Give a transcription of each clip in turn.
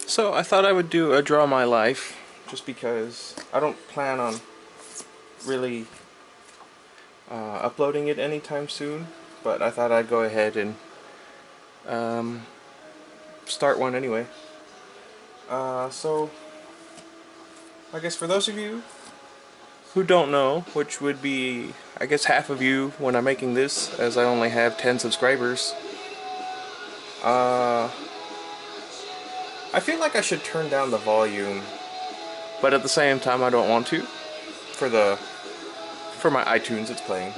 So I thought I would do a draw my life, just because I don't plan on really uploading it anytime soon, but I thought I'd go ahead and um, start one anyway. So I guess for those of you who don't know, which would be I guess half of you when I'm making this, as I only have 10 subscribers, uh, I feel like I should turn down the volume, but at the same time I don't want to. For my iTunes it's playing.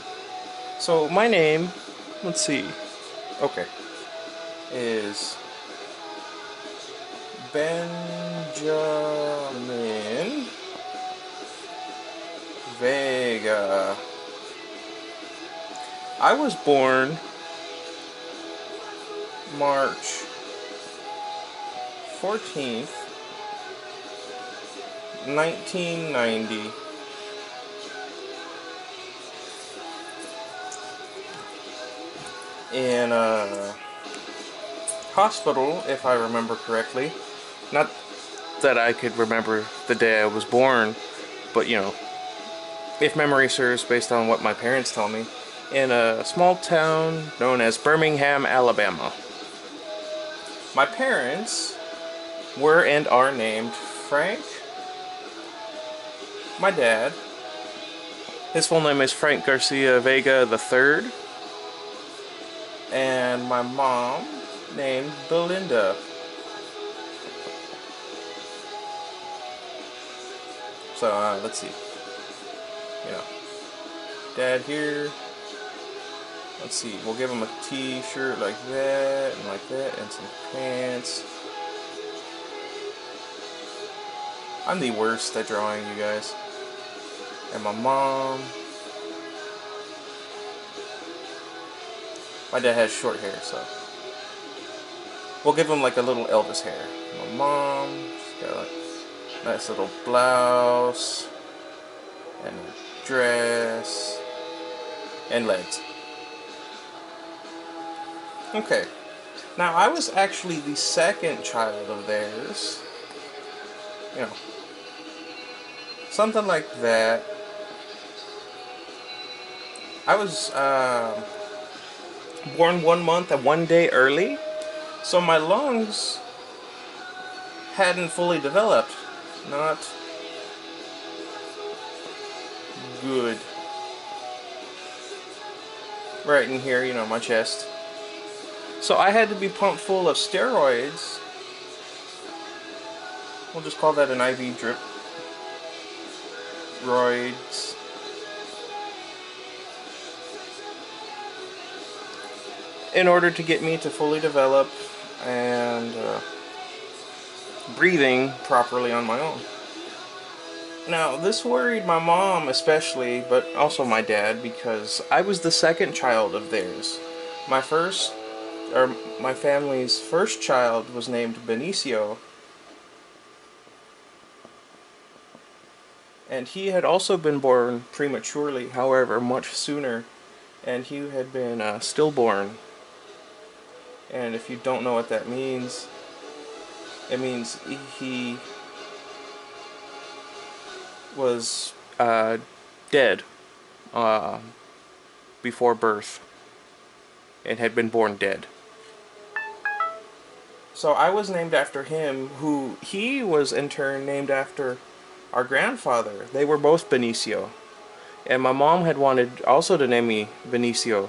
So my name, let's see, okay, is Benjamin Vega. I was born March 14th, 1990. In a hospital, if I remember correctly. Not that I could remember the day I was born, but you know, if memory serves based on what my parents tell me, in a small town known as Birmingham, Alabama. My parents were and are named Frank. My dad, his full name is Frank Garcia Vega III. And my mom, named Belinda. So, let's see. You know, Dad here. Let's see, we'll give him a t-shirt like that, and some pants. I'm the worst at drawing, you guys. And my mom. My dad has short hair, so we'll give him like a little Elvis hair. My mom, she's got a nice little blouse and a dress and legs. Okay, now I was actually the second child of theirs. You know, something like that. I was born 1 month and 1 day early, so my lungs hadn't fully developed. Not good. Right in here, you know, my chest. So I had to be pumped full of steroids. We'll just call that an IV drip. Roids. In order to get me to fully develop and breathing properly on my own. Now, this worried my mom especially, but also my dad, because I was the second child of theirs. My family's first child was named Benicio, and he had also been born prematurely, however, much sooner, and he had been stillborn. And if you don't know what that means, it means he was dead before birth and had been born dead. So I was named after him, who he was in turn named after our grandfather. They were both Benicio. And my mom had wanted also to name me Benicio,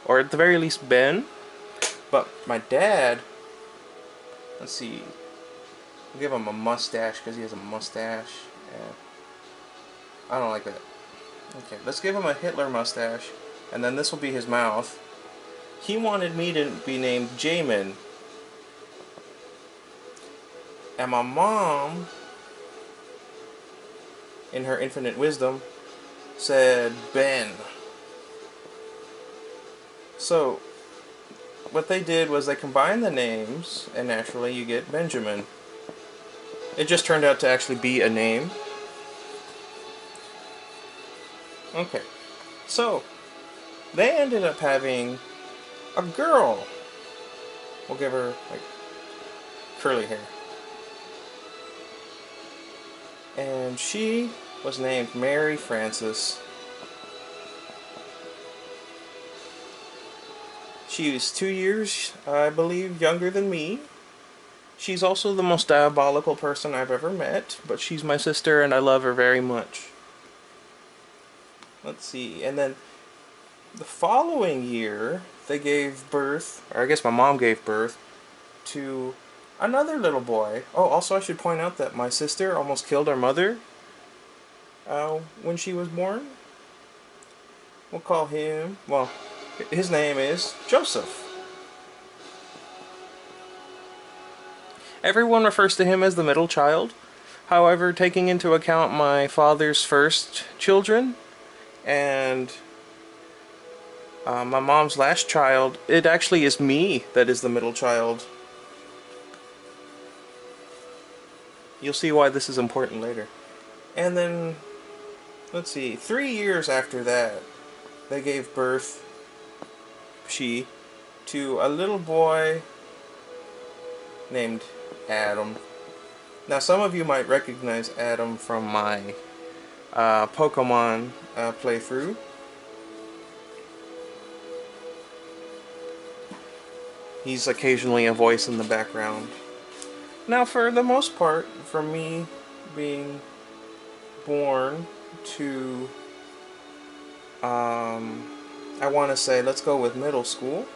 or at the very least Ben. But my dad, let's see, we'll give him a mustache because he has a mustache. Yeah. I don't like that. Okay, let's give him a Hitler mustache, and then this will be his mouth. He wanted me to be named Jamin. And my mom, in her infinite wisdom, said Ben. So what they did was they combined the names, and naturally you get Benjamin. It just turned out to actually be a name. Okay, so they ended up having a girl. We'll give her like curly hair. and she was named Mary Frances. She is 2 years, I believe, younger than me. She's also the most diabolical person I've ever met, but she's my sister and I love her very much. Let's see, and then the following year, they gave birth, or I guess my mom gave birth, to another little boy. Oh, also I should point out that my sister almost killed our mother when she was born. We'll call him, well, his name is Joseph. Everyone refers to him as the middle child. However, taking into account my father's first children and my mom's last child, it actually is me that is the middle child. You'll see why this is important later. And then, let's see, 3 years after that, they gave birth, to a little boy named Adam. Now, some of you might recognize Adam from my Pokemon playthrough. He's occasionally a voice in the background. Now, for the most part, for me being born to, I want to say, let's go with middle school.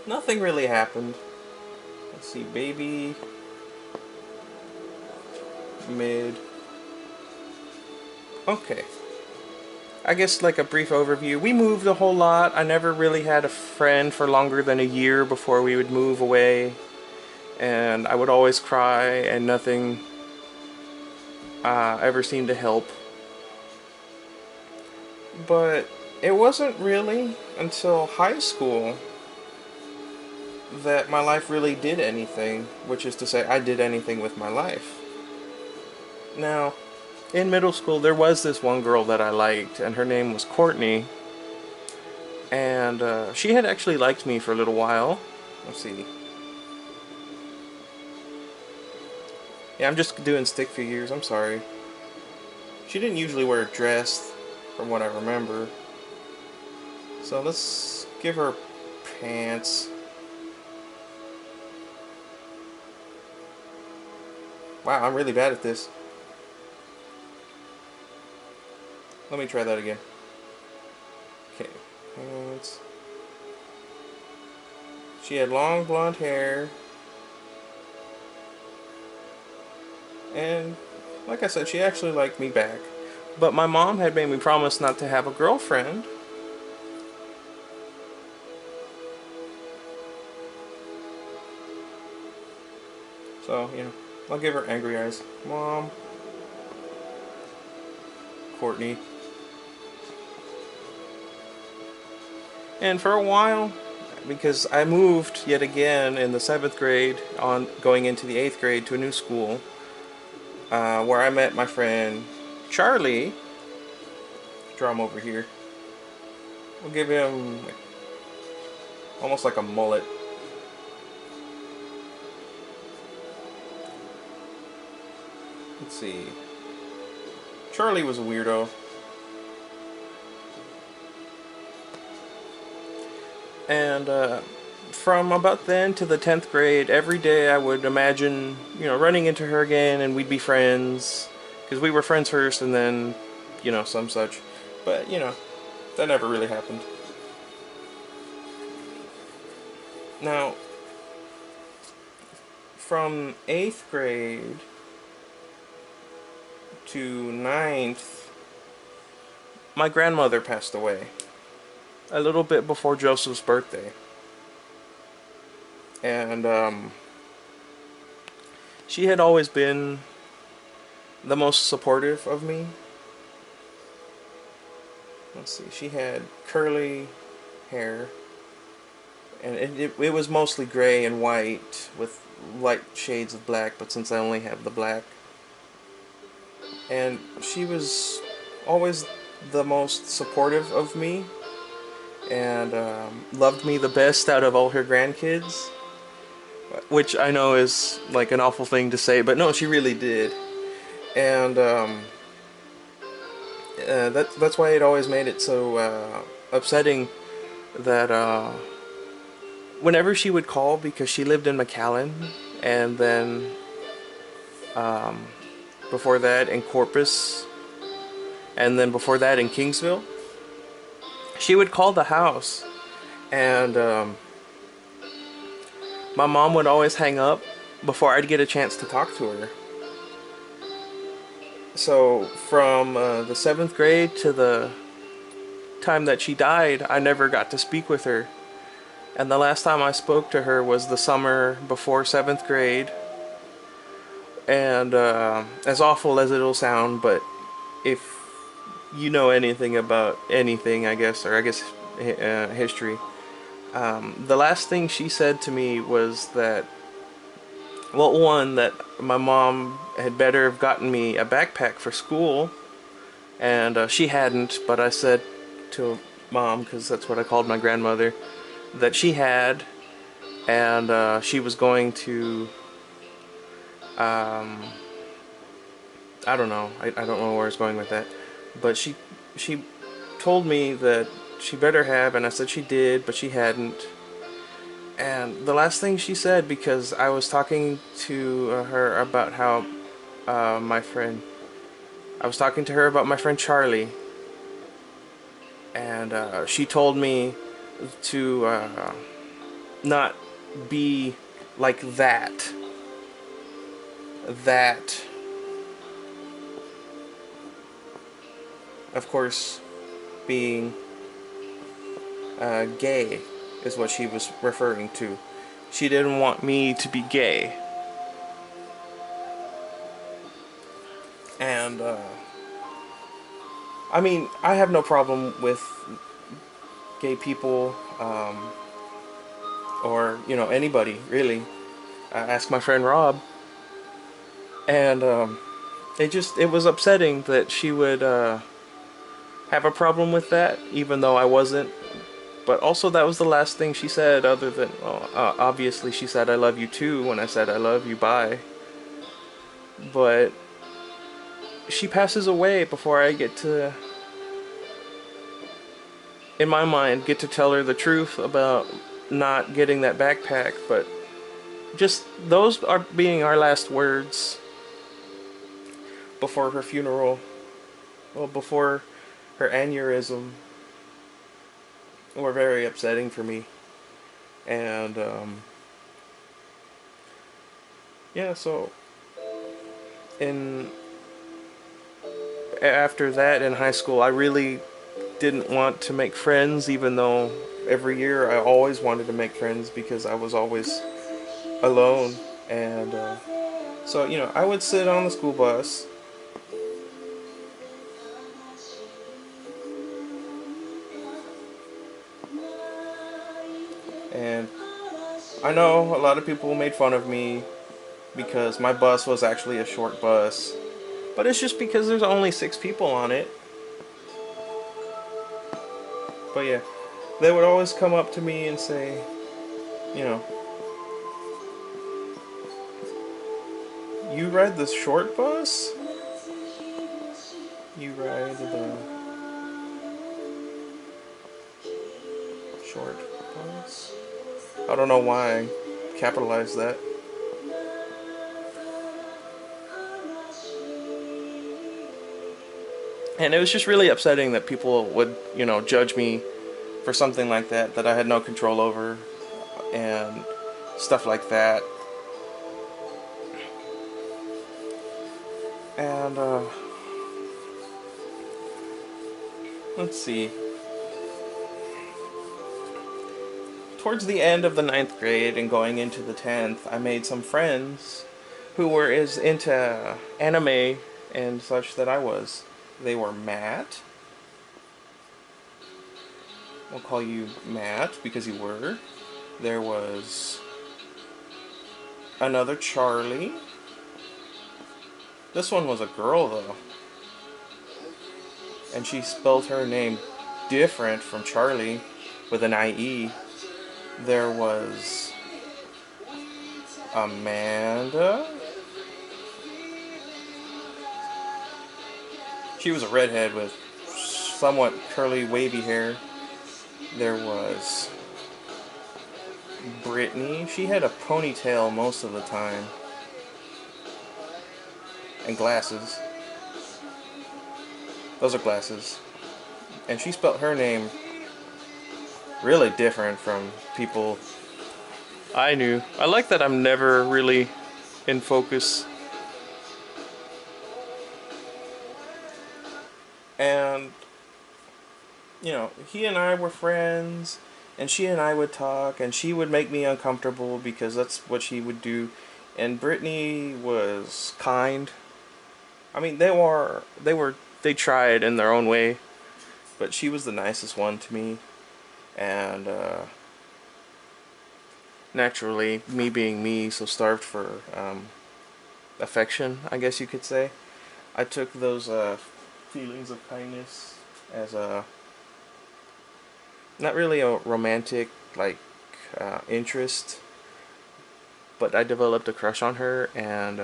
Nothing really happened. Let's see, baby, mid. Okay. I guess like a brief overview. We moved a whole lot. I never really had a friend for longer than a year before we would move away. And I would always cry and nothing ever seemed to help. But it wasn't really until high school that my life really did anything, which is to say I did anything with my life. Now, in middle school there was this one girl that I liked, and her name was Courtney, and she had actually liked me for a little while. Let's see. Yeah, I'm just doing stick figures, I'm sorry. She didn't usually wear a dress, from what I remember. So let's give her pants. Wow, I'm really bad at this. Let me try that again. Okay, pants. She had long blonde hair. And, like I said, she actually liked me back. But my mom had made me promise not to have a girlfriend. So, you know, I'll give her angry eyes. Mom. Courtney. And for a while, because I moved yet again in the 7th grade, on going into the 8th grade to a new school, where I met my friend Charlie. Draw him over here. We'll give him like, almost like a mullet. Let's see. Charlie was a weirdo. And from about then to the 10th grade, every day I would imagine, you know, running into her again and we'd be friends. Because we were friends first and then, you know, some such. But, you know, that never really happened. Now, from 8th grade to 9th, my grandmother passed away. A little bit before Joseph's birthday. And she had always been the most supportive of me. Let's see, she had curly hair, and it was mostly gray and white with light shades of black, but since I only have the black. And she was always the most supportive of me, and loved me the best out of all her grandkids. which I know is like an awful thing to say, but no, she really did. And that's why it always made it so upsetting that whenever she would call, because she lived in McAllen, and then before that in Corpus, and then before that in Kingsville, she would call the house, and my mom would always hang up before I'd get a chance to talk to her. So from the 7th grade to the time that she died, I never got to speak with her. And the last time I spoke to her was the summer before 7th grade. And as awful as it'll sound, but if you know anything about anything, I guess, or I guess history, the last thing she said to me was that, well, one, that my mom had better have gotten me a backpack for school, and she hadn't, but I said to mom, because that's what I called my grandmother, that she had, and she was going to, I don't know, I don't know where it's going with that, but she told me that she better have, and I said she did, but she hadn't. And the last thing she said, because I was talking to her about how my friend, I was talking to her about my friend Charlie, and she told me to not be like that. That, of course, being gay is what she was referring to. She didn't want me to be gay. And, I mean, I have no problem with gay people, or, you know, anybody, really. Ask my friend Rob. And, it was upsetting that she would, have a problem with that, even though I wasn't. But also, that was the last thing she said, other than, well, obviously she said I love you too when I said I love you, bye. But she passes away before I get to, in my mind, get to tell her the truth about not getting that backpack. But just those are being our last words before her funeral. Well, before her aneurysm were very upsetting for me. And yeah, so in after that in high school, I really didn't want to make friends, even though every year I always wanted to make friends because I was always alone. And so, you know, I would sit on the school bus and I know a lot of people made fun of me because my bus was actually a short bus, but it's just because there's only 6 people on it. But yeah, they would always come up to me and say, you know, you ride the short bus? You ride the short bus? I don't know why I capitalized that. And it was just really upsetting that people would, you know, judge me for something like that, that I had no control over, and stuff like that. And, let's see. Towards the end of the 9th grade and going into the 10th, I made some friends who were as into anime and such that I was. They were Matt. We'll call you Matt because you were. There was another Charlie. This one was a girl, though. And she spelled her name different from Charlie with an IE. There was Amanda. She was a redhead with somewhat curly, wavy hair. There was Brittany. She had a ponytail most of the time and glasses. Those are glasses. And she spelled her name really different from people I knew. I like that I'm never really in focus. And, he and I were friends, and she and I would talk, and she would make me uncomfortable because that's what she would do. And Brittany was kind. I mean, they tried in their own way, but she was the nicest one to me. And, naturally, me being me, so starved for affection, I guess you could say, I took those feelings of kindness as a not really a romantic like interest, but I developed a crush on her, and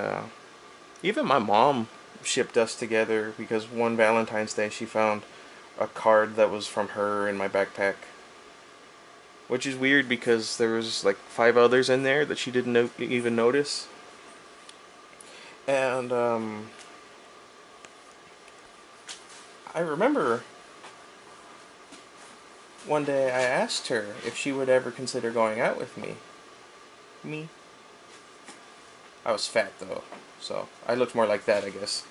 even my mom shipped us together because one Valentine's Day she found a card that was from her in my backpack, which is weird because there was like 5 others in there that she didn't even notice. And I remember one day I asked her if she would ever consider going out with me. Me. I was fat though, so I looked more like that, I guess.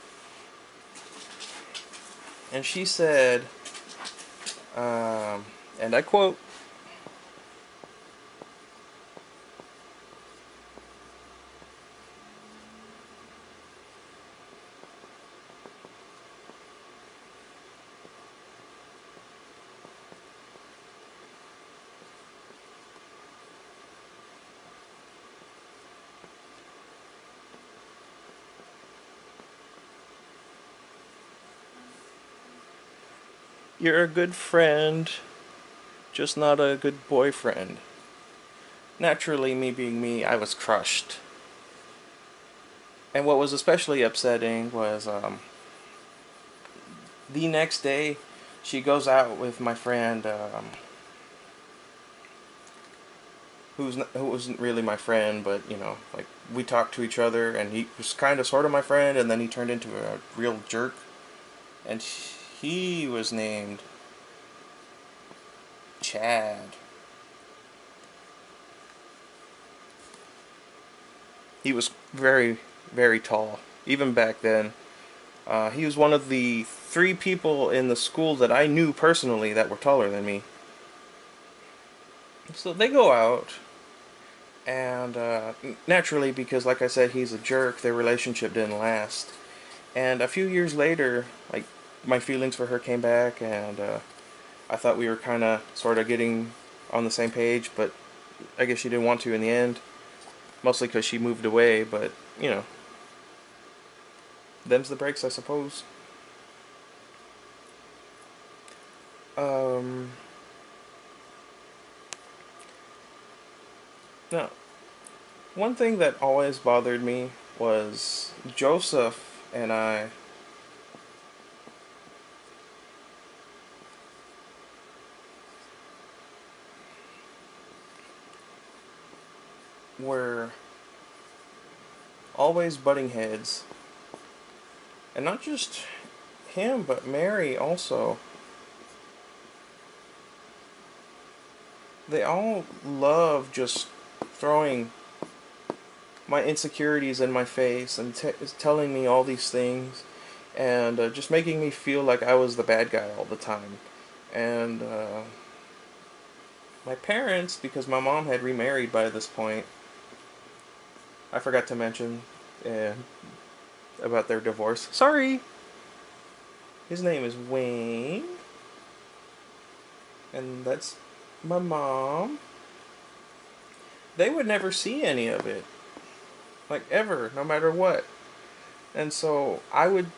And she said, and I quote, "You're a good friend, just not a good boyfriend." Naturally, me being me, I was crushed. And what was especially upsetting was the next day, she goes out with my friend, who wasn't really my friend, but like we talked to each other, and he was kind of sort of my friend, and then he turned into a real jerk, and he was named Chad. He was very, very tall, even back then. He was one of the 3 people in the school that I knew personally that were taller than me. So they go out, and naturally, because like I said, he's a jerk, their relationship didn't last. And a few years later, like, my feelings for her came back, and I thought we were kind of, sort of getting on the same page, but I guess she didn't want to in the end. Mostly because she moved away, but, them's the breaks, I suppose. Um, Now, one thing that always bothered me was Joseph and I were always butting heads. And not just him, but Mary also. They all love just throwing my insecurities in my face and telling me all these things, and just making me feel like I was the bad guy all the time. And my parents, because my mom had remarried by this point, I forgot to mention uh, about their divorce. Sorry! His name is Wayne, and that's my mom. They would never see any of it. Like, ever, no matter what. And so I would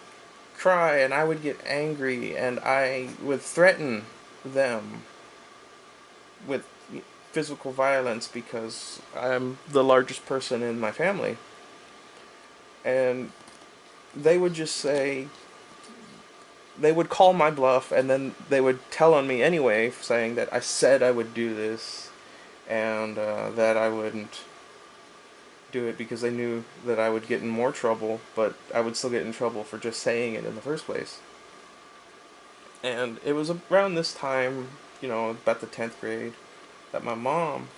cry and I would get angry and I would threaten them with physical violence because I'm the largest person in my family. And they would just say, they would call my bluff, and then they would tell on me anyway, saying that I said I would do this, and that I wouldn't do it because they knew that I would get in more trouble, but I would still get in trouble for just saying it in the first place. And it was around this time, about the 10th grade, that my mom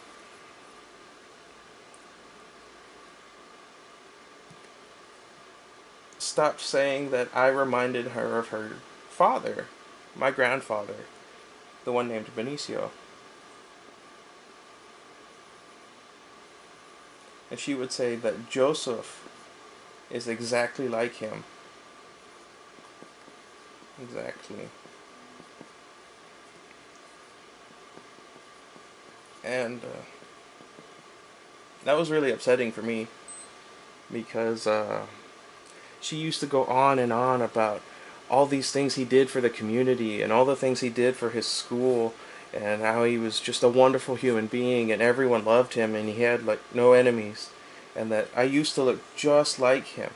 stopped saying that I reminded her of her father, my grandfather, the one named Benicio. And she would say that Joseph is exactly like him. Exactly. And that was really upsetting for me because she used to go on and on about all these things he did for the community and all the things he did for his school and how he was just a wonderful human being and everyone loved him and he had like no enemies and that I used to look just like him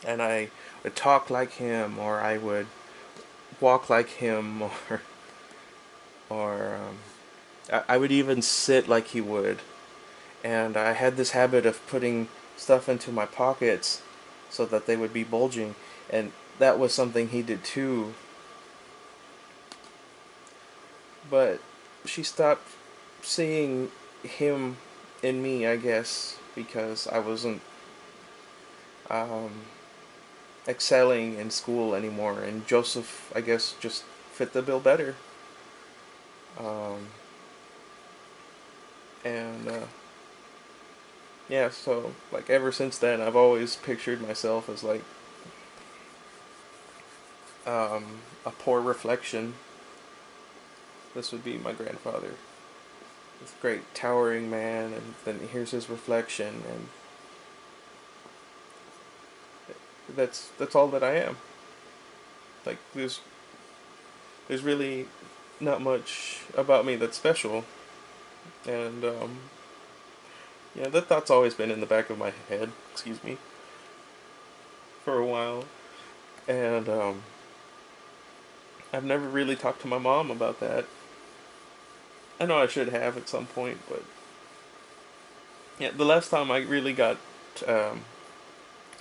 and I would talk like him or I would walk like him or I would even sit like he would. And I had this habit of putting stuff into my pockets so that they would be bulging, and that was something he did too. But she stopped seeing him in me, I guess, because I wasn't um, excelling in school anymore, and Joseph, I guess, just fit the bill better. Um, and yeah, so like ever since then, I've always pictured myself as like a poor reflection. This would be my grandfather, this great towering man, and then here's his reflection, and that's all that I am. Like there's really not much about me that's special, and yeah, that thought's always been in the back of my head. Excuse me, for a while, and I've never really talked to my mom about that. I know I should have at some point, but yeah, the last time I really got um,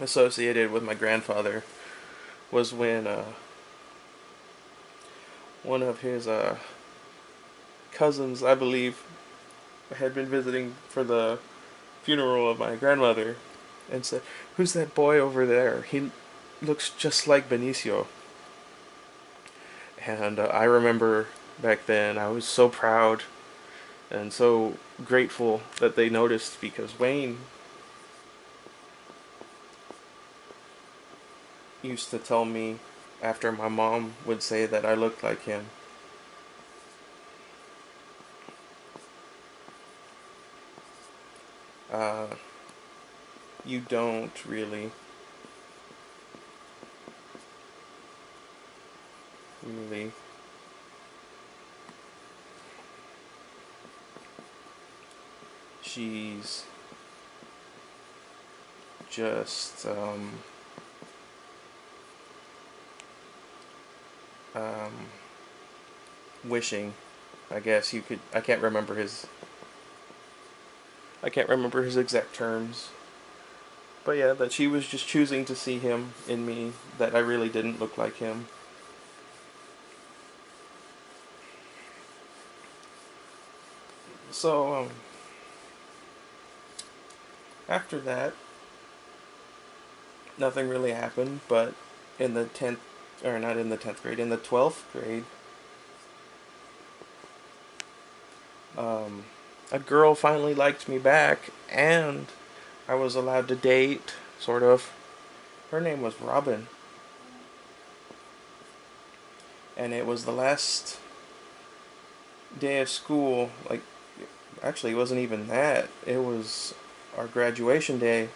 associated with my grandfather was when one of his cousins, I believe, had been visiting for the funeral of my grandmother and said, "Who's that boy over there? He looks just like Benicio." And I remember back then I was so proud and so grateful that they noticed because Wayne used to tell me after my mom would say that I looked like him. Uh, you don't really. She's just um, wishing. I guess you could. I can't remember his exact terms. But yeah, that she was just choosing to see him in me. That I really didn't look like him. So after that, nothing really happened. But in the 10th, or not in the 10th grade, in the 12th grade, um, a girl finally liked me back, and I was allowed to date, sort of. Her name was Robin, and it was the last day of school. Like, actually, it wasn't even that. It was our graduation day.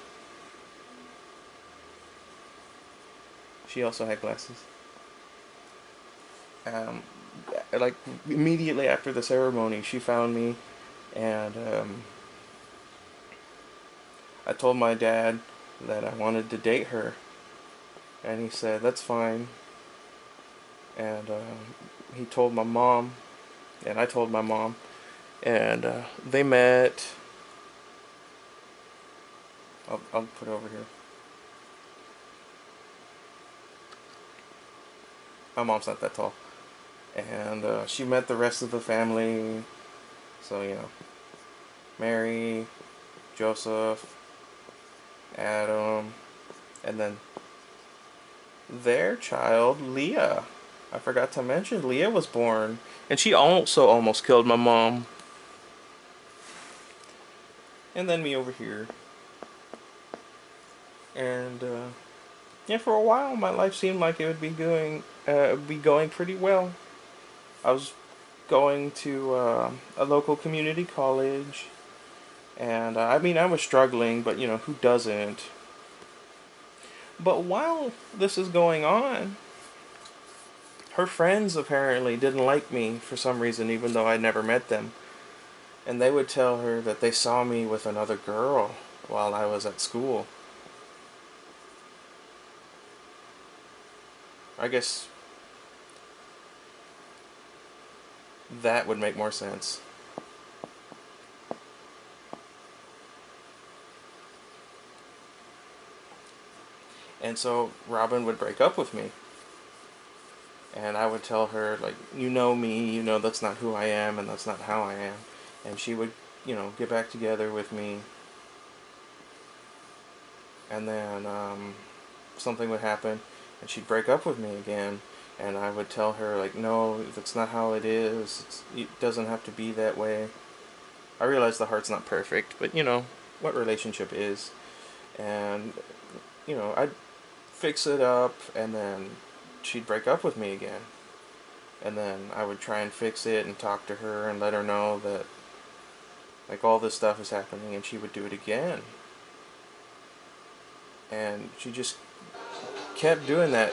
She also had glasses. Um, like immediately after the ceremony, she found me, and I told my dad that I wanted to date her, and he said that's fine. And he told my mom, and I told my mom, and they met. I'll put it over here. My mom's not that tall, and she met the rest of the family. So Mary, Joseph, Adam, and then their child, Leah. I forgot to mention Leah was born, and she also almost killed my mom. And then me over here. And yeah, for a while, my life seemed like it would be going pretty well. I was going to a local community college, and I mean, I was struggling, but who doesn't? But while this is going on, her friends apparently didn't like me for some reason, even though I never met them. And they would tell her that they saw me with another girl while I was at school. I guess that would make more sense. And so Robin would break up with me. And I would tell her, like, you know me, you know that's not who I am and that's not how I am. And she would, get back together with me. And then something would happen and she'd break up with me again. And I would tell her, like, no, that's not how it is. It doesn't have to be that way. I realize the heart's not perfect, but what relationship is. And, I'd fix it up, and then she'd break up with me again. And then I would try and fix it and talk to her and let her know that, like, all this stuff is happening, and she would do it again. And she just kept doing that.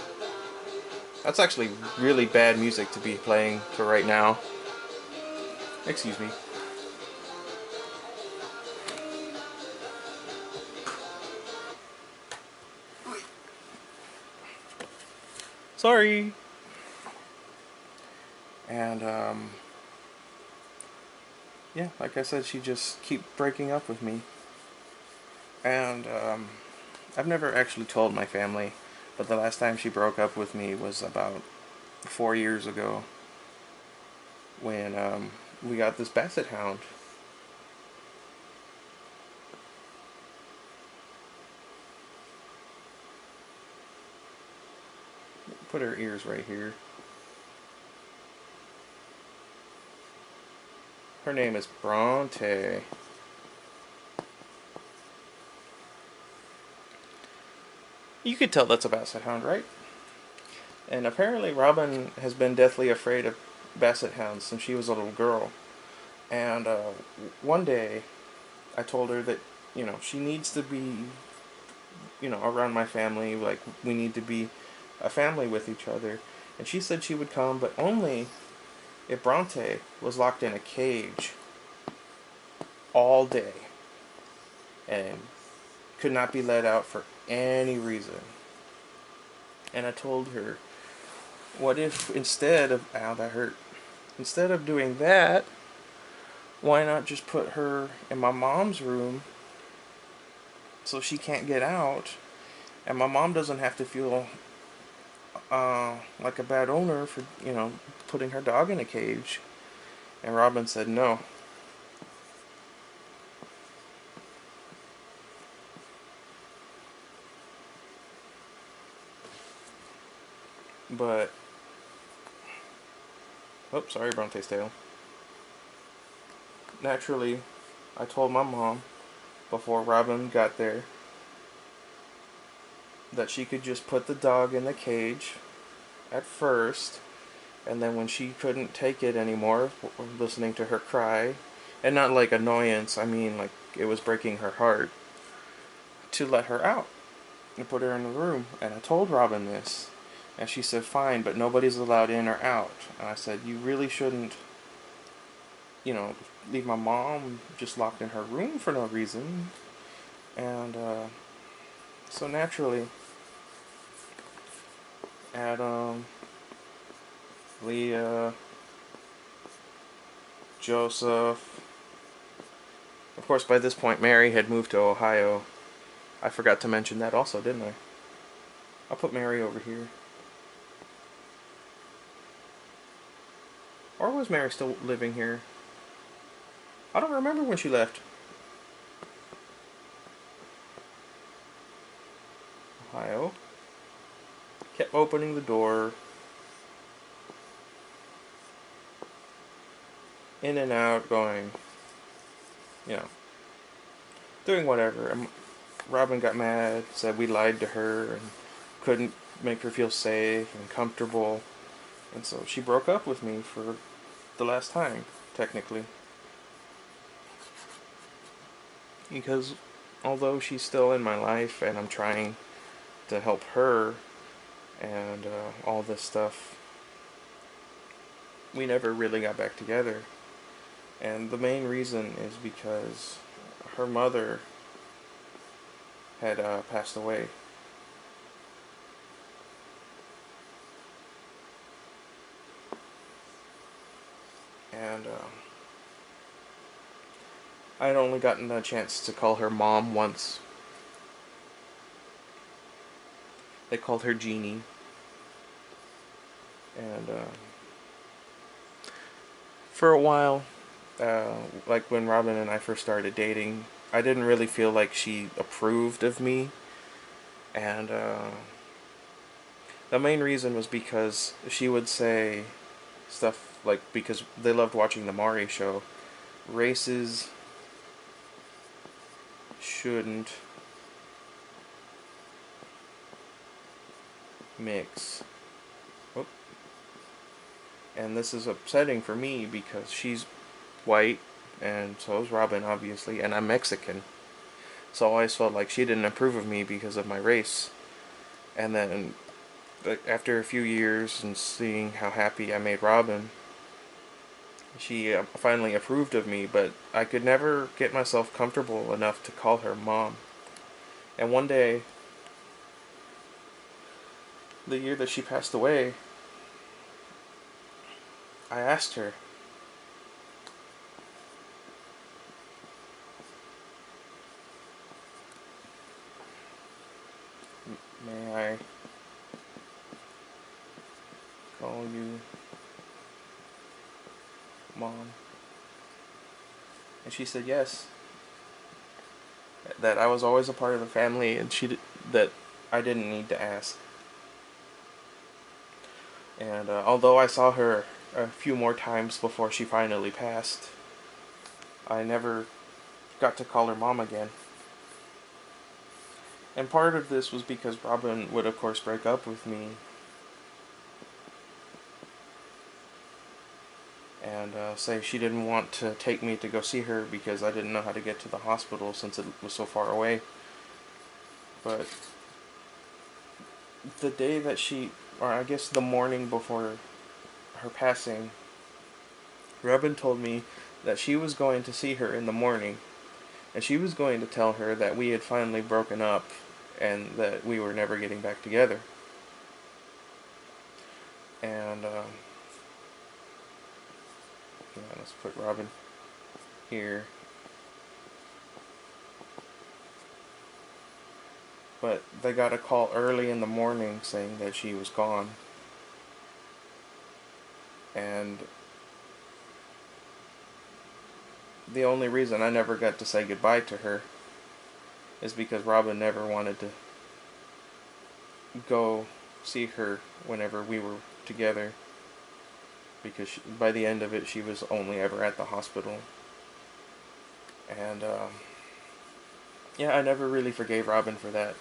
That's actually really bad music to be playing for right now. Excuse me. Sorry. And yeah, like I said, she just keep breaking up with me. And I've never actually told my family, but the last time she broke up with me was about 4 years ago, when we got this basset hound. Put her ears right here. Her name is Bronte. You could tell that's a basset hound, right? And apparently Robin has been deathly afraid of basset hounds since she was a little girl. And one day I told her that, she needs to be, around my family. Like, we need to be a family with each other. And she said she would come, but only if Bronte was locked in a cage all day and could not be let out for any reason. And I told her, what if instead of, ow, that hurt. Instead of doing that, why not just put her in my mom's room so she can't get out, and my mom doesn't have to feel like a bad owner for, putting her dog in a cage. And Robin said no. But, oh, sorry, Bronte's tail. Naturally, I told my mom before Robin got there that she could just put the dog in the cage at first, and then when she couldn't take it anymore, listening to her cry, and not like annoyance, I mean like it was breaking her heart, to let her out and put her in the room. And I told Robin this, And she said, fine, but nobody's allowed in or out. And I said, you really shouldn't, you know, leave my mom just locked in her room for no reason. And so naturally, Adam, Leah, Joseph. Of course, by this point, Mary had moved to Ohio. I forgot to mention that also, didn't I? I'll put Mary over here. Or was Mary still living here? I don't remember when she left. Ohio. Kept opening the door. In and out, going, you know, doing whatever. And Robin got mad, said we lied to her and couldn't make her feel safe and comfortable. And so she broke up with me for the last time, technically. Because although she's still in my life and I'm trying to help her and all this stuff, we never really got back together. And the main reason is because her mother had passed away. And I'd only gotten a chance to call her mom once. They called her Jeannie. And for a while, like when Robin and I first started dating, I didn't really feel like she approved of me. And the main reason was because she would say stuff like, because they loved watching the Maury show, races shouldn't mix. Oop. And this is upsetting for me because she's white, and so is Robin, obviously, and I'm Mexican. So I always felt like she didn't approve of me because of my race. And then, after a few years and seeing how happy I made Robin, she finally approved of me, but I could never get myself comfortable enough to call her mom. And one day, the year that she passed away, I asked her, may I call you mom? And she said yes. That I was always a part of the family, and that I didn't need to ask. And although I saw her a few more times before she finally passed, I never got to call her mom again. And part of this was because Robin would, of course, break up with me. And say she didn't want to take me to go see her because I didn't know how to get to the hospital since it was so far away. But the day that or I guess the morning before her passing, Robin told me that she was going to see her in the morning, and she was going to tell her that we had finally broken up and that we were never getting back together. And yeah, let's put Robin here. But they got a call early in the morning saying that she was gone. And the only reason I never got to say goodbye to her is because Robin never wanted to go see her whenever we were together, because by the end of it she was only ever at the hospital. And yeah, I never really forgave Robin for that,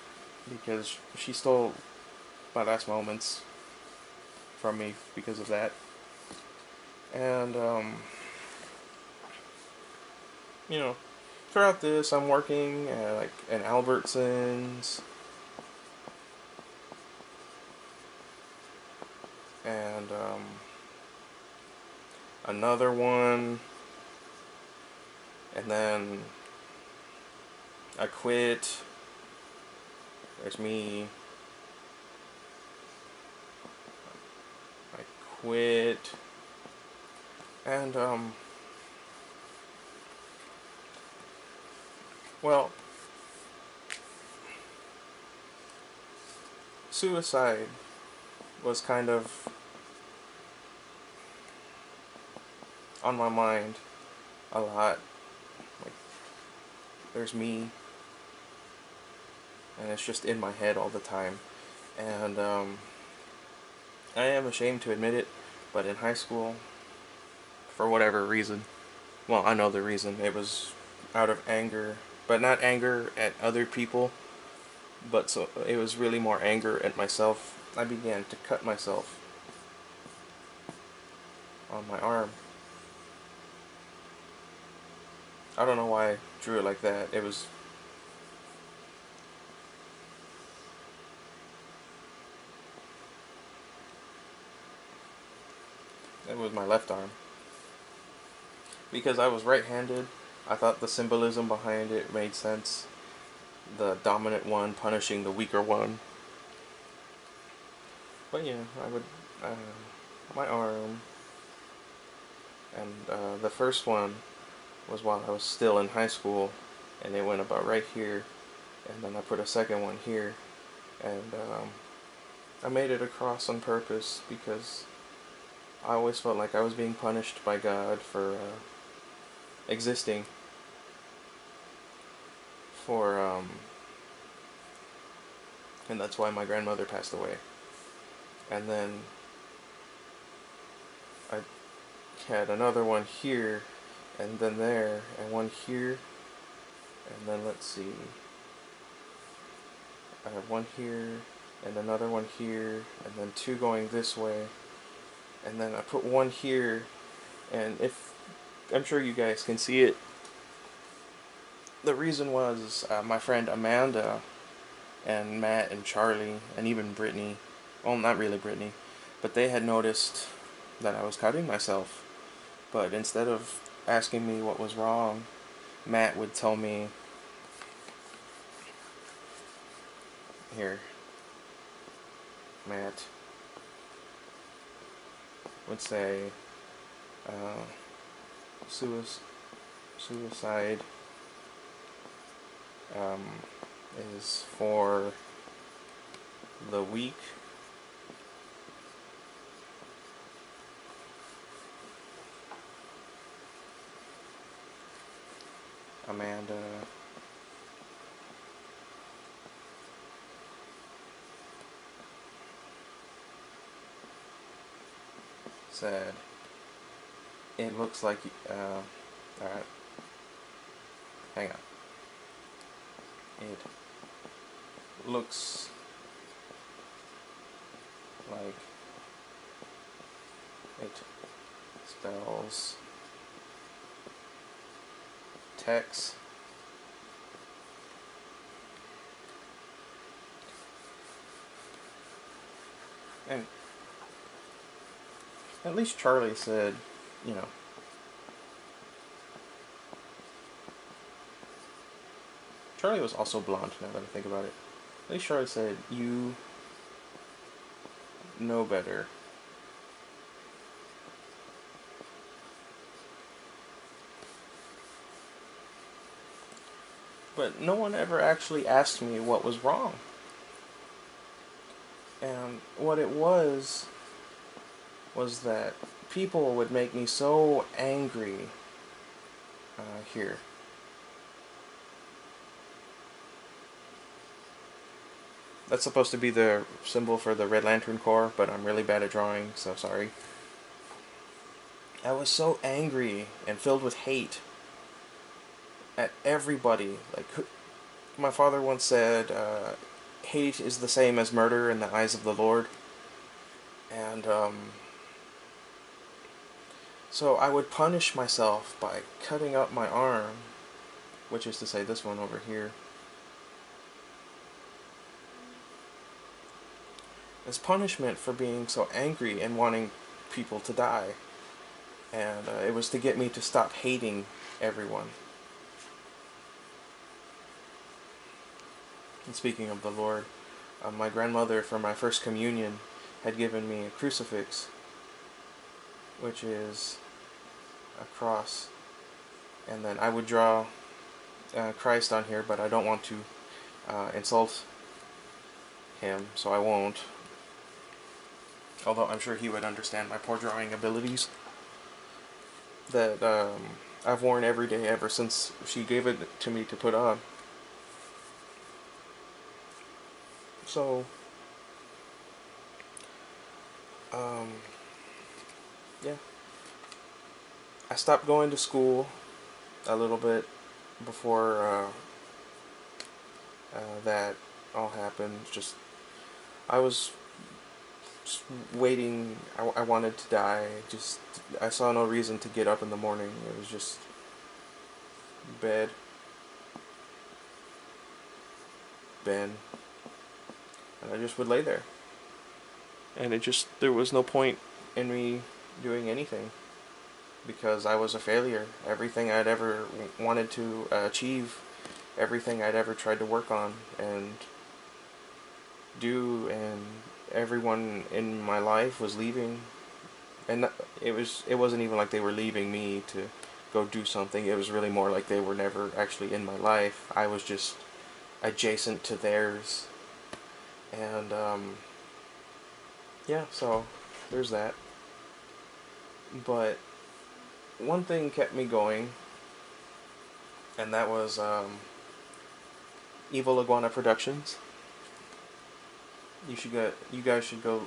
because she stole my last moments from me because of that. And you know, throughout this, I'm working like in Albertsons, and another one, and then I quit. There's me. I quit, and well, suicide was kind of on my mind a lot. Like, there's me, and it's just in my head all the time. And I am ashamed to admit it, but in high school, for whatever reason, well, I know the reason, it was out of anger, but not anger at other people, but so it was really more anger at myself. I began to cut myself on my arm. I don't know why I drew it like that. It was my left arm. Because I was right-handed, I thought the symbolism behind it made sense. The dominant one punishing the weaker one. But yeah, I would, uh, my arm, and the first one was while I was still in high school, and it went about right here, and then I put a second one here, and I made it across on purpose because I always felt like I was being punished by God for existing, for and that's why my grandmother passed away. And then I had another one here, and then there, and one here, and then let's see, I have one here, and another one here, and then two going this way, and then I put one here, and if, I'm sure you guys can see it, the reason was my friend Amanda and Matt and Charlie and even Brittany, well, not really Brittany, but they had noticed that I was cutting myself. But instead of asking me what was wrong, Matt would tell me, here, Matt would say, uh, suicide um, is for the weak. Amanda said, it looks like, alright, hang on. It looks like it spells text. And at least Charlie said, you know, Charlie was also blonde now that I think about it. At least Charlie said, you know better. But no one ever actually asked me what was wrong. And what it was that people would make me so angry here. That's supposed to be the symbol for the Red Lantern Corps, but I'm really bad at drawing, so sorry. I was so angry and filled with hate at everybody. Like, my father once said, hate is the same as murder in the eyes of the Lord. And so I would punish myself by cutting up my arm, which is to say this one over here. as punishment for being so angry and wanting people to die. And it was to get me to stop hating everyone. And speaking of the Lord, my grandmother for my first communion had given me a crucifix, which is a cross. And then I would draw Christ on here, but I don't want to insult him, so I won't. Although I'm sure he would understand my poor drawing abilities. That I've worn every day ever since she gave it to me to put on. So, um, yeah. I stopped going to school a little bit before that all happened. Just I was just waiting. I wanted to die. Just I saw no reason to get up in the morning. It was just bed, Ben, and I just would lay there. And there was no point in me doing anything because I was a failure. Everything I'd ever wanted to achieve, everything I'd ever tried to work on and do, and everyone in my life was leaving. And it wasn't even like they were leaving me to go do something. It was really more like they were never actually in my life. I was just adjacent to theirs. And yeah, so there's that. But one thing kept me going, and that was Evil Iguana Productions. You guys should go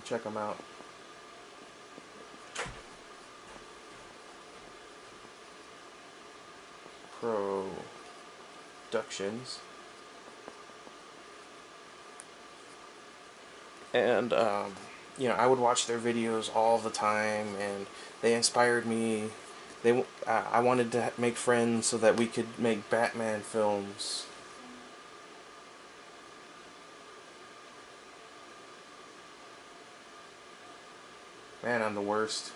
check them out. Productions. And I would watch their videos all the time, and they inspired me. I wanted to make friends so that we could make Batman films. Man, I'm the worst.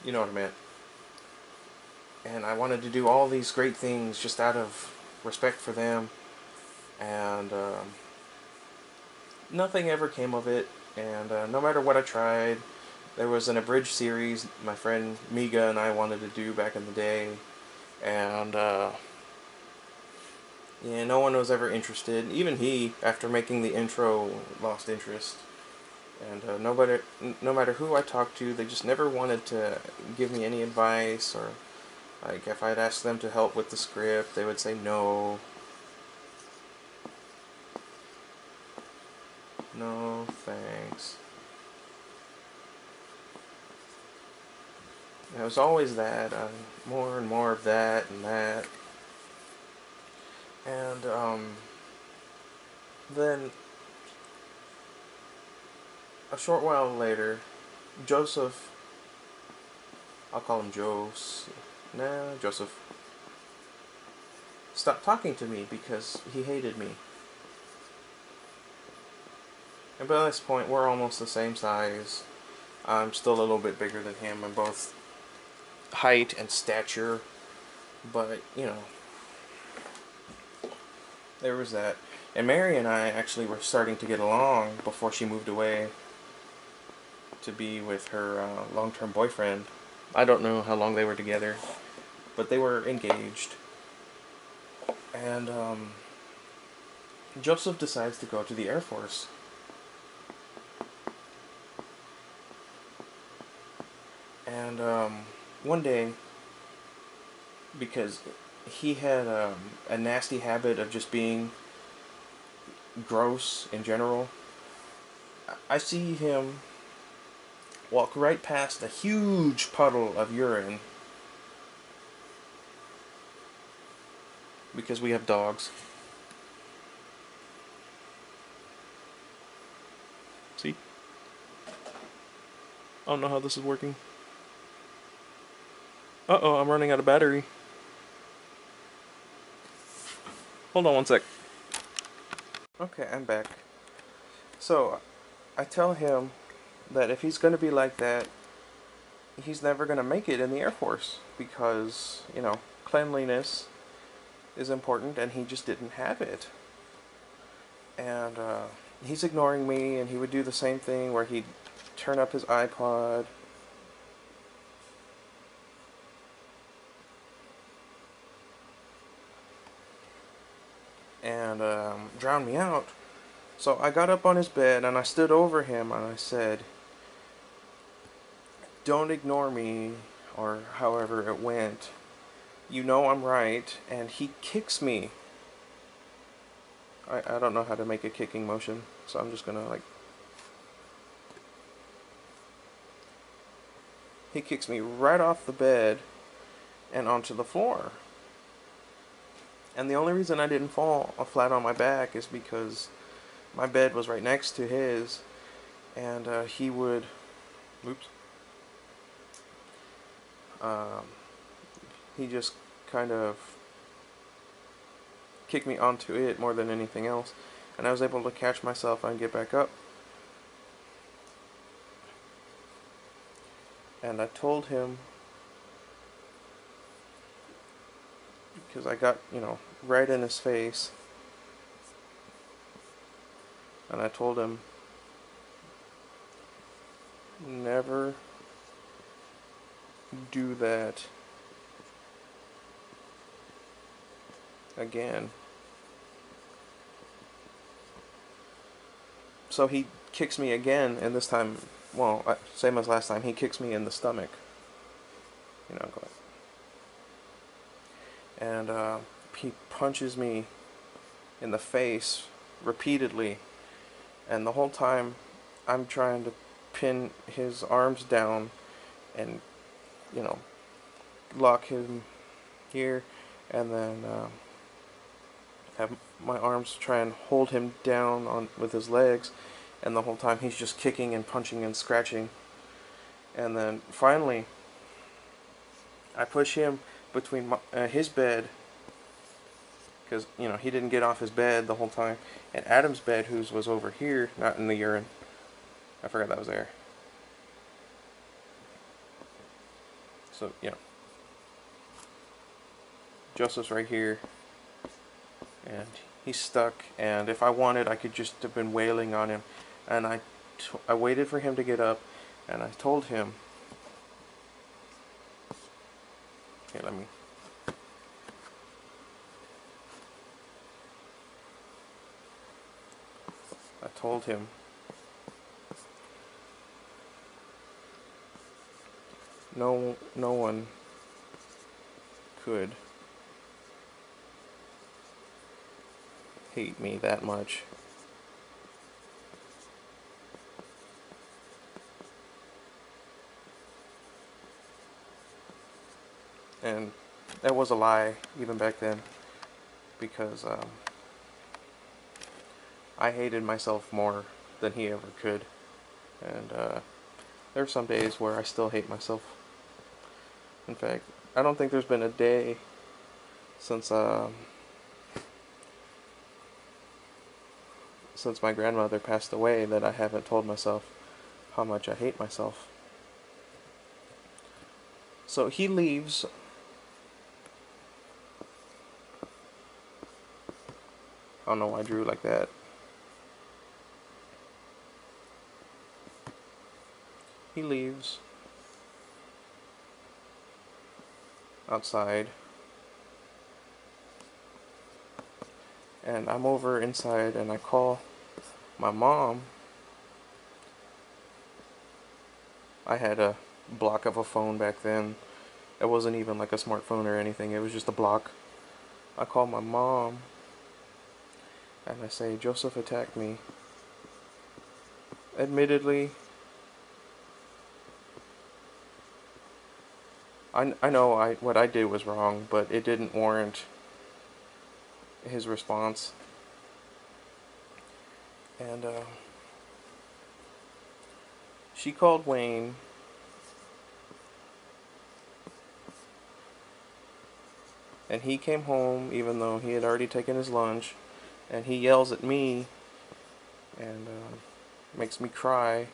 You know what I meant. And I wanted to do all these great things just out of respect for them, and nothing ever came of it. And no matter what I tried, there was an abridged series my friend Miga and I wanted to do back in the day, and yeah, no one was ever interested. Even he, after making the intro, lost interest. And no matter who I talked to, they just never wanted to give me any advice, or like if I'd ask them to help with the script, they would say no. No, thanks. It was always that, more and more of that and that. And then a short while later, Joseph, I'll call him Joseph, stopped talking to me because he hated me. And by this point, we're almost the same size. I'm still a little bit bigger than him in both height and stature, but there was that. And Mary and I actually were starting to get along before she moved away to be with her long-term boyfriend. I don't know how long they were together, but they were engaged. And Joseph decides to go to the Air Force. And one day, because he had a nasty habit of just being gross in general, I see him walk right past a huge puddle of urine, because we have dogs. See? I don't know how this is working. Uh-oh, I'm running out of battery. Hold on one sec. Okay, I'm back. So, I tell him that if he's going to be like that, he's never going to make it in the Air Force because, cleanliness is important and he just didn't have it. And he's ignoring me, and he would do the same thing where he'd turn up his iPod and drown me out. So I got up on his bed and I stood over him and I said, "Don't ignore me," or however it went. "You know I'm right." And he kicks me. I don't know how to make a kicking motion, so I'm just gonna like. He kicks me right off the bed and onto the floor. And the only reason I didn't fall flat on my back is because my bed was right next to his, and he would, oops, um, he just kind of kicked me onto it more than anything else, and I was able to catch myself and get back up. And I told him, because I got, right in his face, and I told him, never do that again. So he kicks me again, and this time, well, same as last time, he kicks me in the stomach. And he punches me in the face repeatedly, and the whole time I'm trying to pin his arms down and, you know, lock him here, and then have my arms try and hold him down on with his legs, and the whole time he's just kicking and punching and scratching. And then finally I push him between his bed, because he didn't get off his bed the whole time, and Adam's bed, whose was over here, not in the urine. I forgot that was there. So Joseph's right here, and he's stuck. And if I wanted, I could just have been wailing on him. And I waited for him to get up, and I told him, "Here, let me." I told him, no one could hate me that much. And that was a lie even back then, because I hated myself more than he ever could. And there are some days where I still hate myself. In fact, I don't think there's been a day since my grandmother passed away that I haven't told myself how much I hate myself. So he leaves. I don't know why I drew like that. He leaves outside, and I'm over inside, and I call my mom. I had a block of a phone back then. It wasn't even like a smartphone or anything. It was just a block. I call my mom, and I say, "Joseph attacked me." Admittedly, I know what I did was wrong, but it didn't warrant his response. And she called Wayne, And he came home even though he had already taken his lunch, and he yells at me and makes me cry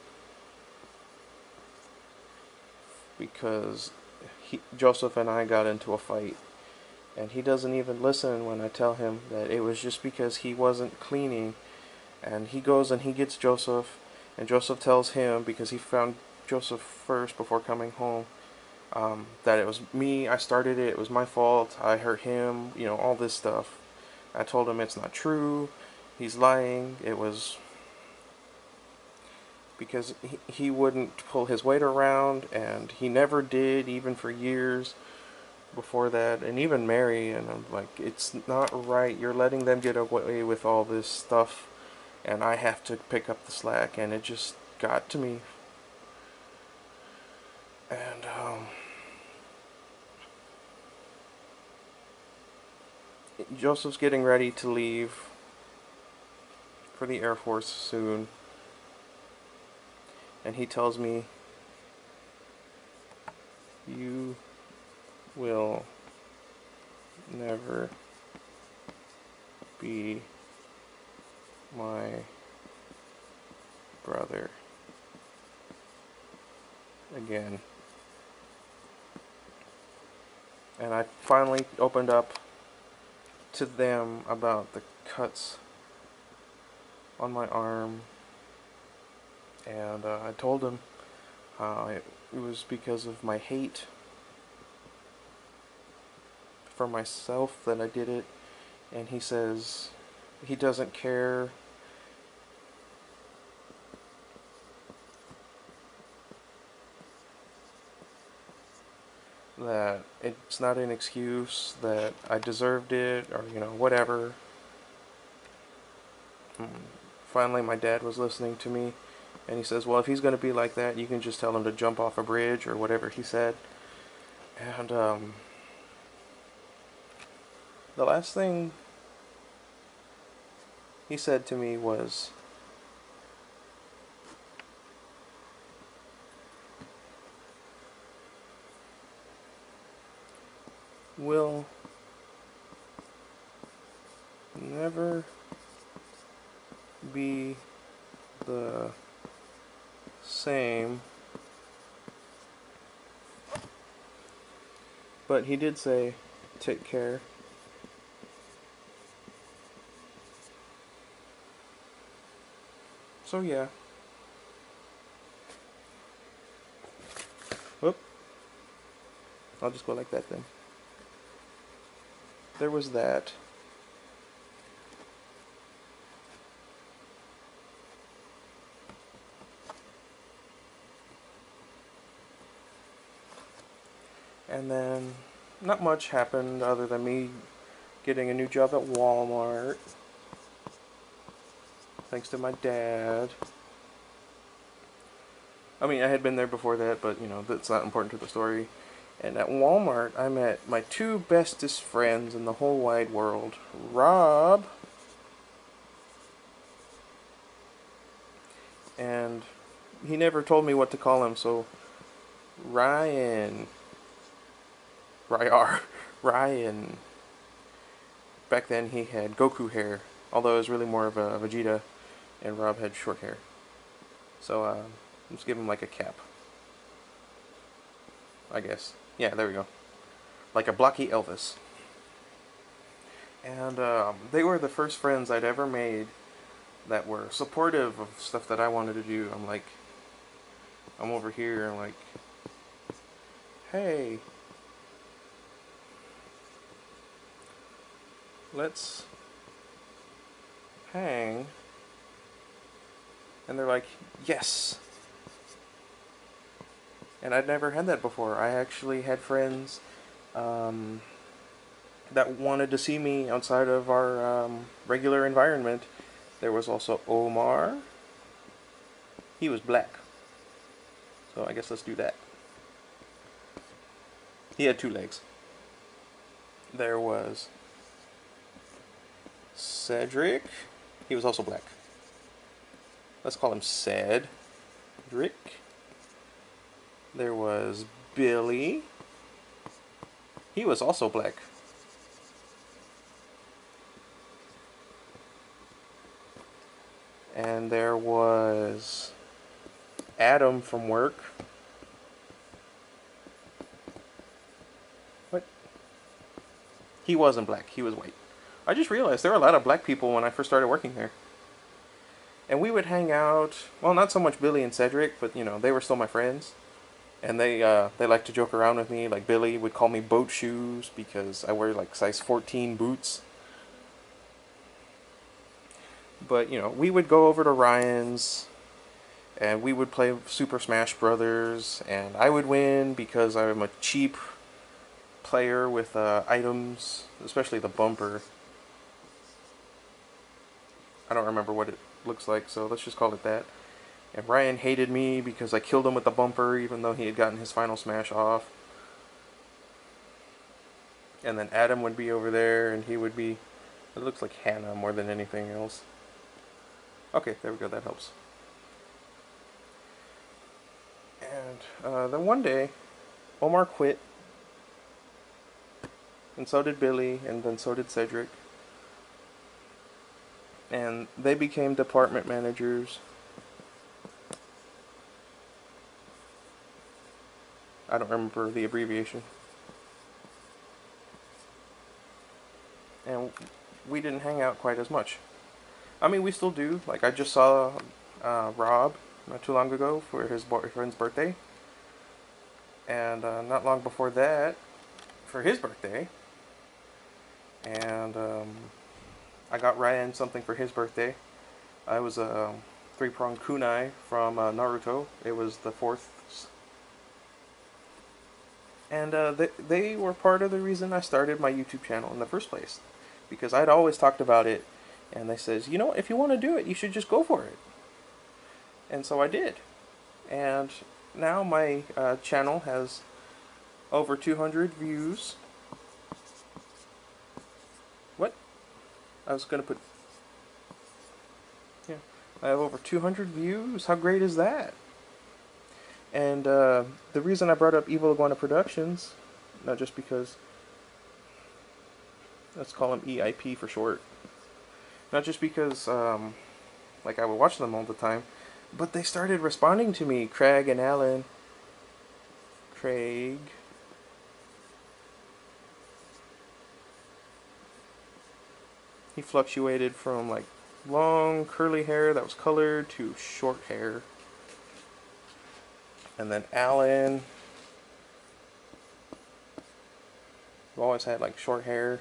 because Joseph and I got into a fight. And he doesn't even listen when I tell him that it was just because he wasn't cleaning. And he goes and he gets Joseph, and Joseph tells him, because he found Joseph first before coming home, that it was me, I started it, it was my fault, I hurt him, all this stuff. I told him it's not true, he's lying, it was because he wouldn't pull his weight around, and he never did, even for years before that, and even Mary, and I'm like, it's not right, you're letting them get away with all this stuff, and I have to pick up the slack, and it just got to me. And Joseph's getting ready to leave for the Air Force soon, and he tells me, you will never be my brother again. And I finally opened up to them about the cuts on my arm, and I told them it was because of my hate for myself that I did it. And he says he doesn't care that it's not an excuse, that I deserved it, or whatever. Finally my dad was listening to me, and he says, well, if he's going to be like that, you can just tell him to jump off a bridge, or whatever he said. And the last thing he said to me was, we'll never be the same. But he did say, take care. So yeah. Whoop. I'll just go like that then. There was that. And then not much happened other than me getting a new job at Walmart, thanks to my dad. I mean, I had been there before that, but that's not important to the story. And at Walmart, I met my two bestest friends in the whole wide world, Rob and he never told me what to call him, so Ryan. Ryan. Back then he had Goku hair, although it was really more of a Vegeta, and Rob had short hair. So let's give him like a cap, I guess. Yeah, there we go. Like a blocky Elvis. And they were the first friends I'd ever made that were supportive of stuff that I wanted to do. I'm over here, I'm like, hey, let's hang. And they're like, yes. And I'd never had that before. I actually had friends that wanted to see me outside of our regular environment. There was also Omar. He was black. So I guess let's do that. He had 2 legs. There was Cedric. He was also black. Let's call him Cedric. There was Billy. He was also black. was Adam from work. What? He wasn't black. He was white. I just realized there were a lot of black people when I first started working there. And we would hang out. Well, not so much Billy and Cedric, but you know, they were still my friends. And they liked to joke around with me. Like Billy would call me boat shoes because I wear like size 14 boots. But you know, we would go over to Ryan's and we would play Super Smash Brothers, and I would win because I'm a cheap player with items, especially the bumper. I don't remember what it looks like, so let's just call it that. And Ryan hated me because I killed him with the bumper, even though he had gotten his final smash off. And then Adam would be over there, and he would be... It looks like Hannah more than anything else. Okay, there we go, that helps. And then one day, Omar quit. And so did Billy, and then so did Cedric. And they became department managers. I don't remember the abbreviation. And we didn't hang out quite as much. I mean, we still do. Like, I just saw Rob not too long ago for his boyfriend's birthday. And not long before that, for his birthday. And I got Ryan something for his birthday. I was a three-pronged kunai from Naruto. It was the fourth. And they were part of the reason I started my YouTube channel in the first place. Because I'd always talked about it. And they says, you know, if you want to do it, you should just go for it. And so I did. And now my channel has over 200 views. What? I was going to put... Yeah. I have over 200 views. How great is that? And the reason I brought up Evil Iguana Productions, not just because... Let's call them EIP for short. Not just because, like, I would watch them all the time, but they started responding to me. Craig and Alan. Craig. He fluctuated from, like, long curly hair that was colored to short hair. And then Alan, who always had, like, short hair.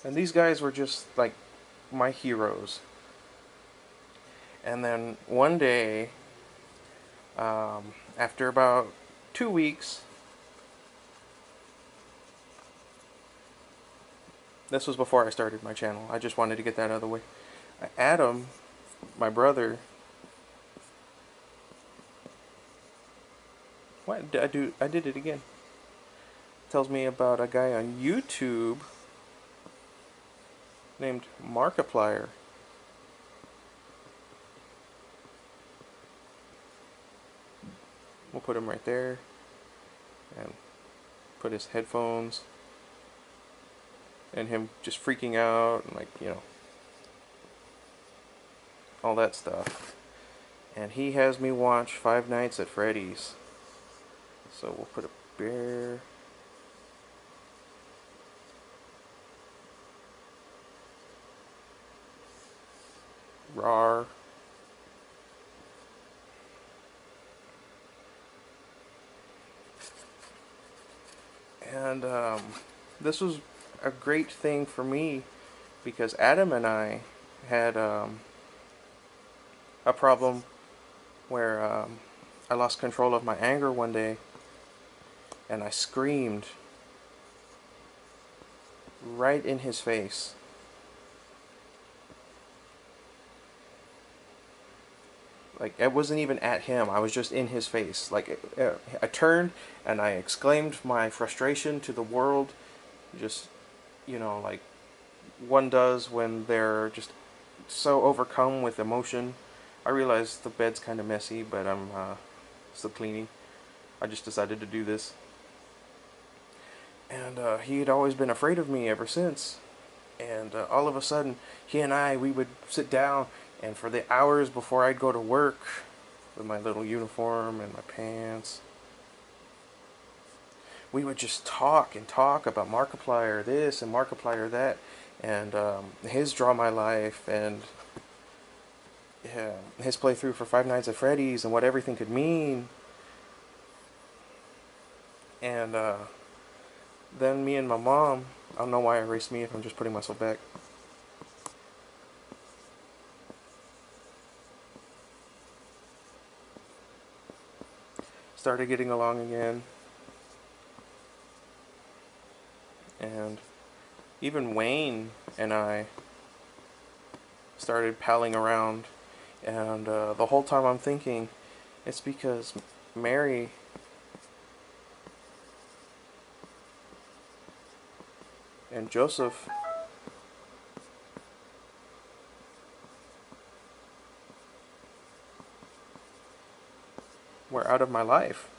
And these guys were just, like, my heroes. And then one day, after about 2 weeks, this was before I started my channel. I just wanted to get that out of the way. Adam, my brother... What did I do? I did it again. Tells me about a guy on YouTube named Markiplier. We'll put him right there. And put his headphones. And him just freaking out. And, like, you know, all that stuff. And he has me watch Five Nights at Freddy's. So we'll put a bear. Rar. And this was a great thing for me because Adam and I had a problem where I lost control of my anger one day and I screamed right in his face. Like, it wasn't even at him, I was just in his face. Like, I turned and I exclaimed my frustration to the world. Just, you know, like one does when they're just so overcome with emotion. I realize the bed's kind of messy, but I'm still cleaning. I just decided to do this. And he had always been afraid of me ever since. And all of a sudden, he and we would sit down, and for the hours before I'd go to work with my little uniform and my pants, we would just talk and talk about Markiplier this and Markiplier that, and his Draw My Life, and yeah, his playthrough for Five Nights at Freddy's and what everything could mean. And then me and my mom, I don't know why I erased me if I'm just putting myself back. Started getting along again. And even Wayne and I started palling around. And the whole time I'm thinking, it's because Mary and Joseph were out of my life.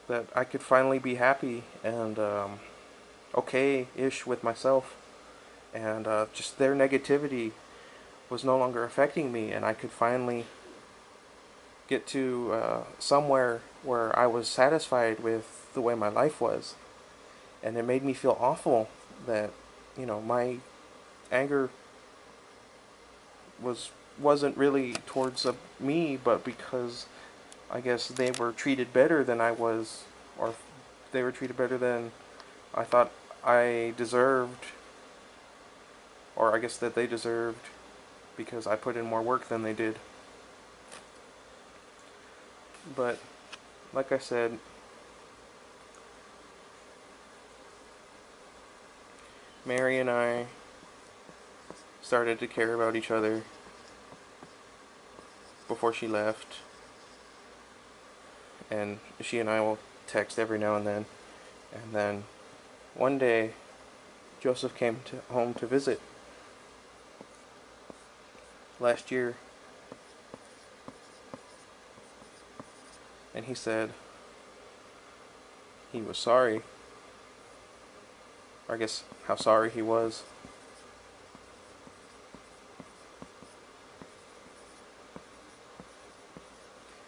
That I could finally be happy and okay-ish with myself. And just their negativity was no longer affecting me, and I could finally get to somewhere where I was satisfied with the way my life was. And it made me feel awful that, my anger wasn't really towards me, but because I guess they were treated better than I was, or they were treated better than I thought I deserved, or I guess that they deserved because I put in more work than they did. But like I said, Mary and I started to care about each other before she left, and she and I will text every now and then. And then one day, Joseph came home to visit last year, and he said he was sorry. Or I guess how sorry he was.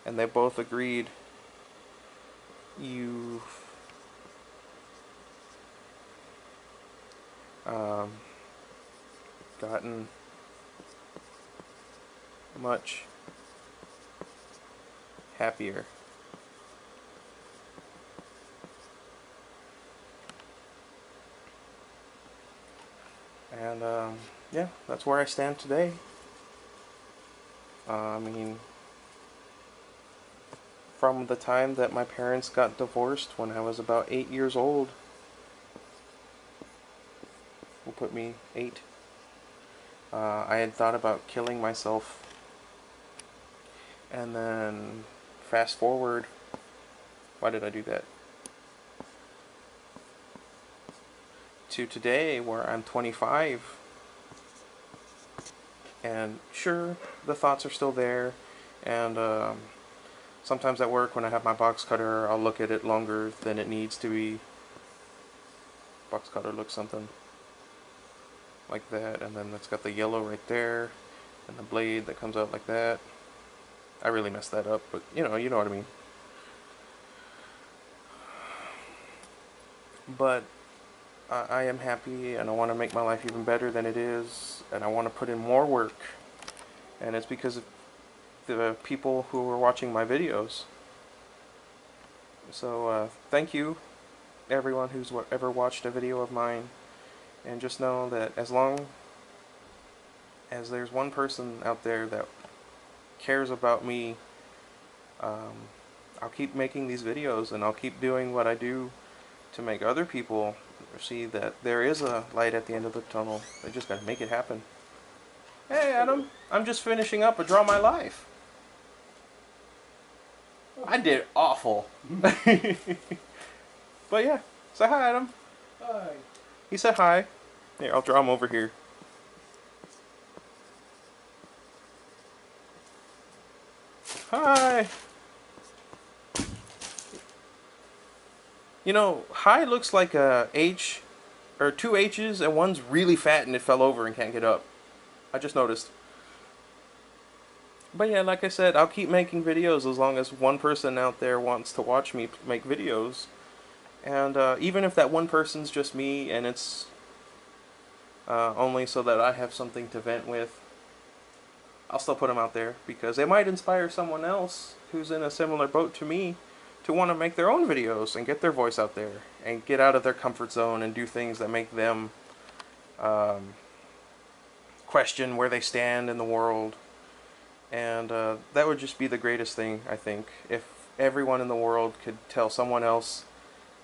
And they both agreed, you've gotten much happier. And yeah, that's where I stand today. I mean, from the time that my parents got divorced when I was about 8 years old, will put me 8, I had thought about killing myself. And then fast forward, why did I do that? To today, where I'm 25. And sure, the thoughts are still there. And sometimes at work, when I have my box cutter, I'll look at it longer than it needs to be. Box cutter looks something like that. And then it's got the yellow right there. And the blade that comes out like that. I really messed that up, but you know what I mean. But I am happy, and I want to make my life even better than it is, and I want to put in more work. And it's because of the people who are watching my videos. So thank you, everyone who's ever watched a video of mine. And just know that as long as there's one person out there that cares about me, I'll keep making these videos, and I'll keep doing what I do to make other people see that there is a light at the end of the tunnel. They just gotta make it happen. Hey Adam, I'm just finishing up a Draw My Life. I did awful. But yeah, say hi Adam. Hi. He said hi. Here, I'll draw him over here. Hi. Hi looks like a H or two H's, and one's really fat and it fell over and can't get up. I just noticed. But yeah, like I said, I'll keep making videos as long as one person out there wants to watch me make videos. And even if that one person's just me and it's only so that I have something to vent with, I'll still put them out there because it might inspire someone else who's in a similar boat to me to want to make their own videos and get their voice out there and get out of their comfort zone and do things that make them question where they stand in the world. And that would just be the greatest thing, I think, if everyone in the world could tell someone else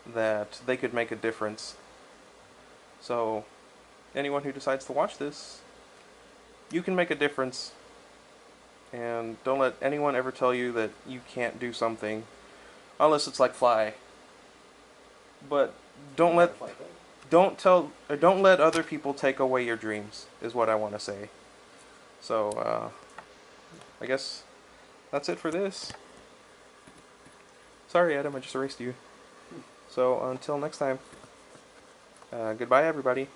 that they could make a difference. So, anyone who decides to watch this, you can make a difference. And don't let anyone ever tell you that you can't do something, unless it's like fly. But don't let don't let other people take away your dreams, is what I want to say. So, I guess that's it for this. Sorry, Adam, I just erased you. So, until next time, goodbye, everybody.